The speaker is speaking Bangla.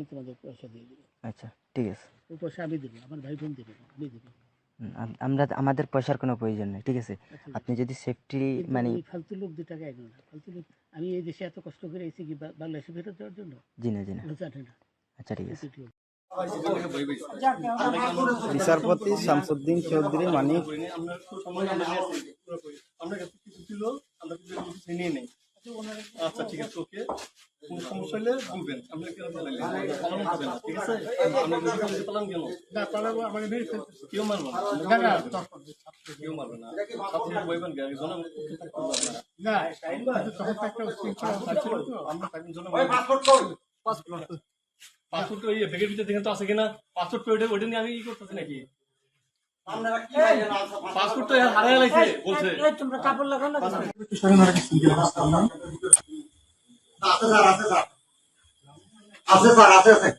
তোমাদের পয়সা দিয়ে দেবো। আচ্ছা ঠিক আছে, ও পয়সা আমি দেবো, আমার ভাই বোন দেবে না, আমি দেবো। আমরা আমাদের পয়সার কোনো প্রয়োজন নেই, ঠিক আছে? আচ্ছা, আপনি যদি সেফটি কিন্তু মানে এই ফালতু লোক 2 টাকা এগো না, ফালতু লোক। আমি এই দেশে এত কষ্ট করে এসেছি কি বাংলাদেশে ফেরত দেওয়ার জন্য? জি না জি না, ও জানে না। আচ্ছা ঠিক আছে। বিচারপতি শামসুদ্দিন চৌধুরী মানিক আচ্ছা ঠিক আছে, ওকে। কোন সমস্যা হলে বলবেন, আমরা কেউ পালান হবে না, ঠিক আছে? আমরা পালান কেন? না পালাবো, আমাকে মেরে ফেলতেছে। কেউ মারবে না, কেউ মারবে না। আপনি বলবেন কি একজন না তখন একটা শৃঙ্খলা থাকছিল তো, আমরা তাকে জন্য পাসপোর্ট ওই ব্যাগের ভিতরে দেখেন তো আছে কিনা, পাসপোর্ট ওইটা নিয়ে আমি ই করতেছি নাকি? পাসপোর্ট তো হারিয়ে গেছে বলছে। তোমরা কাপড় লাগাও না, আছে স্যার, আছে স্যার।